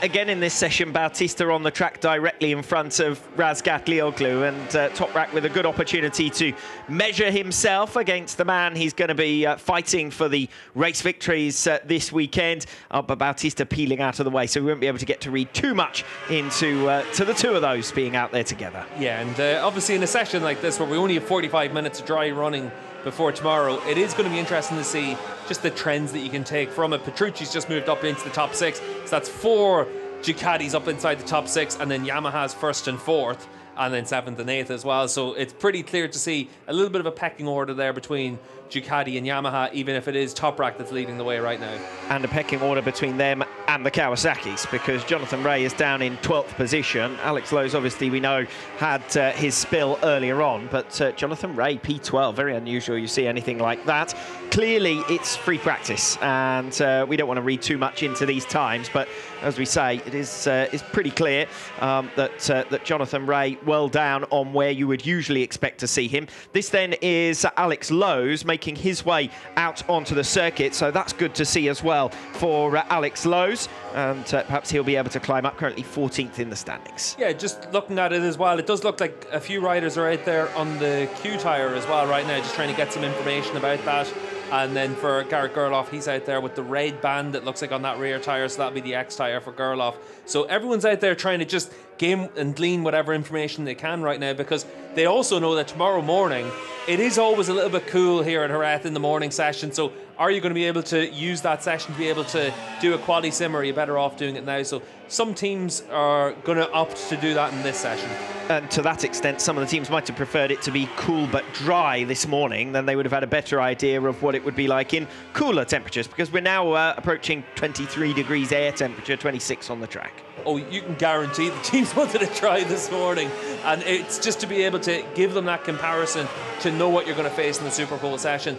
Again in this session, Bautista on the track directly in front of Razgat Lioglu, and Toprak with a good opportunity to measure himself against the man he's going to be fighting for the race victories this weekend. But Bautista peeling out of the way, so we won't be able to get to read too much into to the two of those being out there together. Yeah, and obviously in a session like this where we only have 45 minutes of dry running before tomorrow, it is going to be interesting to see just the trends that you can take from it. Petrucci's just moved up into the top 6, so that's 4 Ducatis up inside the top 6, and then Yamaha's 1st and 4th, and then 7th and 8th as well. So it's pretty clear to see a little bit of a pecking order there between Ducati and Yamaha, even if it is Toprak that's leading the way right now. And a pecking order between them and the Kawasaki's, because Jonathan Rea is down in 12th position. Alex Lowe's, obviously, we know, had his spill earlier on, but Jonathan Rea, P12, very unusual you see anything like that. Clearly, it's free practice, and we don't want to read too much into these times, but as we say, it is pretty clear that Jonathan Rea well down on where you would usually expect to see him. This then is Alex Lowe's making his way out onto the circuit, so that's good to see as well for Alex Lowe's, and perhaps he'll be able to climb up, currently 14th in the standings. Yeah, just looking at it as well, it does look like a few riders are out there on the Q tyre as well right now, just trying to get some information about that. And then for Garrett Gerloff, he's out there with the red band, it looks like, on that rear tyre, so that'll be the X tyre for Gerloff. So everyone's out there trying to just game and glean whatever information they can right now, because they also know that tomorrow morning, it is always a little bit cool here at Jerez in the morning session. So are you going to be able to use that session to be able to do a quali sim, or are you better off doing it now? So some teams are going to opt to do that in this session. And to that extent, some of the teams might have preferred it to be cool but dry this morning. Then they would have had a better idea of what it would be like in cooler temperatures, because we're now approaching 23 degrees air temperature, 26 on the track. Oh, you can guarantee the teams wanted to try this morning, and it's just to be able to give them that comparison to know what you're going to face in the Super Bowl session.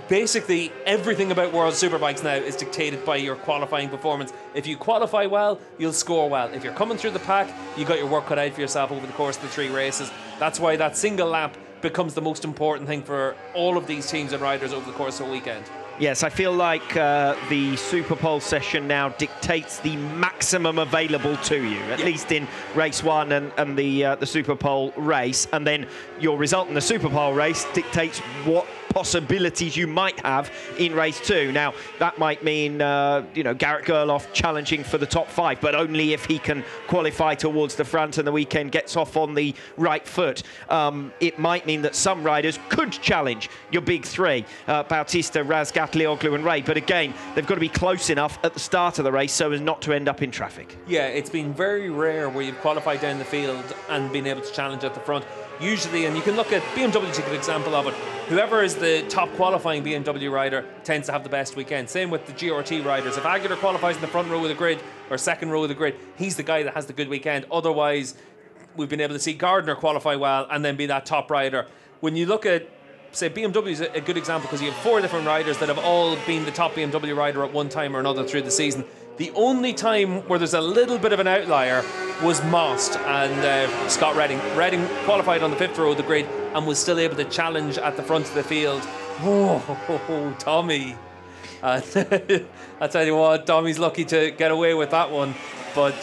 Basically, everything about World Superbikes now is dictated by your qualifying performance. If you qualify well, you'll score well. If you're coming through the pack, you got your work cut out for yourself over the course of the 3 races. That's why that single lap becomes the most important thing for all of these teams and riders over the course of a weekend. Yes, I feel like the Super Pole session now dictates the maximum available to you, at least in race 1 and the Super Pole race, and then your result in the Super Pole race dictates what possibilities you might have in race 2. Now, that might mean, Garrett Gerloff challenging for the top 5, but only if he can qualify towards the front and the weekend gets off on the right foot. It might mean that some riders could challenge your big 3, Bautista, Razgat, Lioglu and Rea, but again, they've got to be close enough at the start of the race so as not to end up in traffic. Yeah, it's been very rare where you've qualified down the field and been able to challenge at the front. Usually, and you can look at BMW to a good example of it, whoever is the top qualifying BMW rider tends to have the best weekend. Same with the GRT riders. If Aguilar qualifies in the front row of the grid or second row of the grid, he's the guy that has the good weekend. Otherwise, we've been able to see Gardner qualify well and then be that top rider. When you look at, say, BMW is a good example, because you have 4 different riders that have all been the top BMW rider at one time or another through the season. The only time where there's a little bit of an outlier was Most and Scott Redding. Redding qualified on the 5th row of the grid and was still able to challenge at the front of the field. Oh, Tommy. I tell you what, Tommy's lucky to get away with that one. But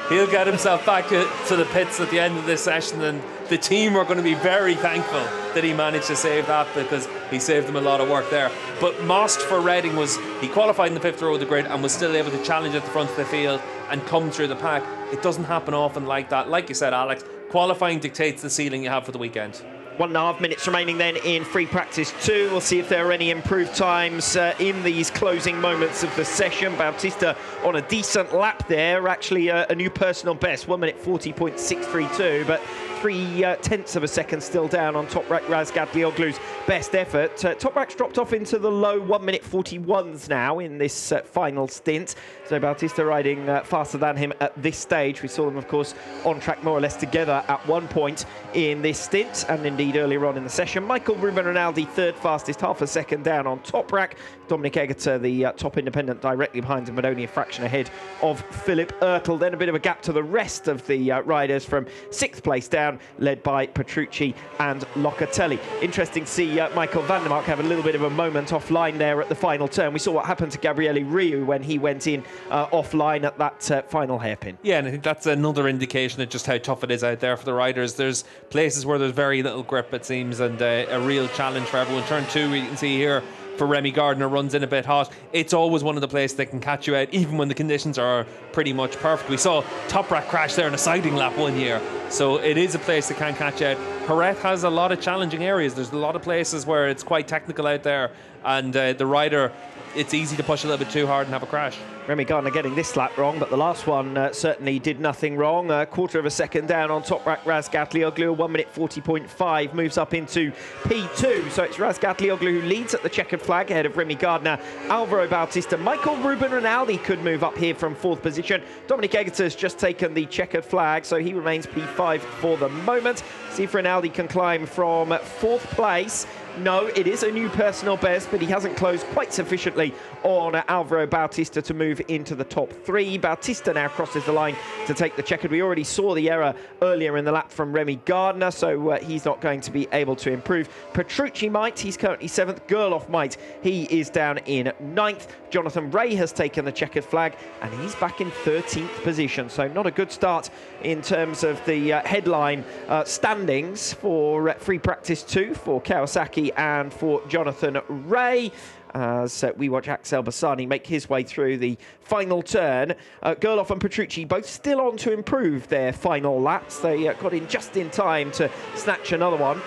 he'll get himself back to the pits at the end of this session, and the team are going to be very thankful that he managed to save that, because he saved them a lot of work there. But Most for Redding he qualified in the 5th row of the grid and was still able to challenge at the front of the field and come through the pack. It doesn't happen often like that. Like you said, Alex, qualifying dictates the ceiling you have for the weekend. 1.5 minutes remaining then in free practice 2. We'll see if there are any improved times in these closing moments of the session. Bautista on a decent lap there, actually a new personal best, 1 minute 40.632, but 0.3 of a second still down on Toprak Razgat Lioglu's best effort. Toprak's dropped off into the low 1 minute 41s now in this final stint. So Bautista riding faster than him at this stage. We saw them, of course, on track more or less together at one point in this stint, and indeed earlier on in the session. Michael Ruben Rinaldi, 3rd fastest, half a second down on Toprak. Dominic Egerter, the top independent, directly behind him, but only a fraction ahead of Philip Ertl. Then a bit of a gap to the rest of the riders from 6th place down ground, led by Petrucci and Locatelli. Interesting to see Michael van der Mark have a little bit of a moment offline there at the final turn. We saw what happened to Gabriele Riu when he went in offline at that final hairpin. Yeah, and I think that's another indication of just how tough it is out there for the riders. There's places where there's very little grip, it seems, and a real challenge for everyone. Turn 2, we can see here, for Remy Gardner, runs in a bit hot. It's always one of the places that can catch you out, even when the conditions are pretty much perfect. We saw Toprak crash there in a siding lap one year, so it is a place that can catch you out. Jerez has a lot of challenging areas. There's a lot of places where it's quite technical out there, and the rider, it's easy to push a little bit too hard and have a crash. Remy Gardner getting this lap wrong, but the last one certainly did nothing wrong. A quarter of a second down on Toprak Razgatlioglu. 1:40.5 moves up into P2. So it's Razgatlioglu who leads at the checkered flag ahead of Remy Gardner, Alvaro Bautista. Michael Ruben Rinaldi could move up here from 4th position. Dominic Egerter's just taken the checkered flag, so he remains P5 for the moment. See if Rinaldi can climb from 4th place. No, it is a new personal best, but he hasn't closed quite sufficiently on Alvaro Bautista to move into the top 3. Bautista now crosses the line to take the checkered. We already saw the error earlier in the lap from Remy Gardner, so he's not going to be able to improve. Petrucci might, he's currently 7th. Gerloff might, he is down in 9th. Jonathan Ray has taken the checkered flag, and he's back in 13th position, so not a good start in terms of the headline standings for Free Practice 2 for Kawasaki and for Jonathan Ray, as we watch Axel Bassani make his way through the final turn. Gerloff and Petrucci both still on to improve their final laps. They got in just in time to snatch another one.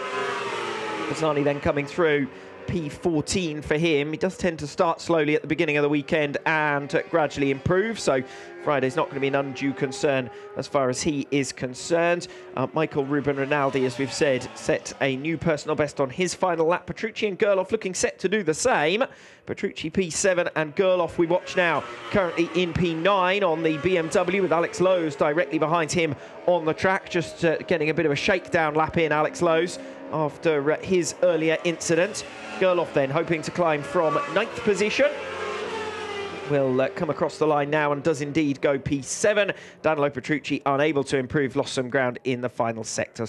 Bassani then coming through, P14 for him. He does tend to start slowly at the beginning of the weekend and gradually improve, so Friday's not going to be an undue concern as far as he is concerned. Michael Ruben Rinaldi, as we've said, set a new personal best on his final lap. Petrucci and Gerloff looking set to do the same. Petrucci P7 and Gerloff, we watch now, currently in P9 on the BMW, with Alex Lowes directly behind him on the track, just getting a bit of a shakedown lap in, Alex Lowes, after his earlier incident. Gerloff then hoping to climb from 9th position. Will come across the line now and does indeed go P7. Danilo Petrucci unable to improve, lost some ground in the final sector.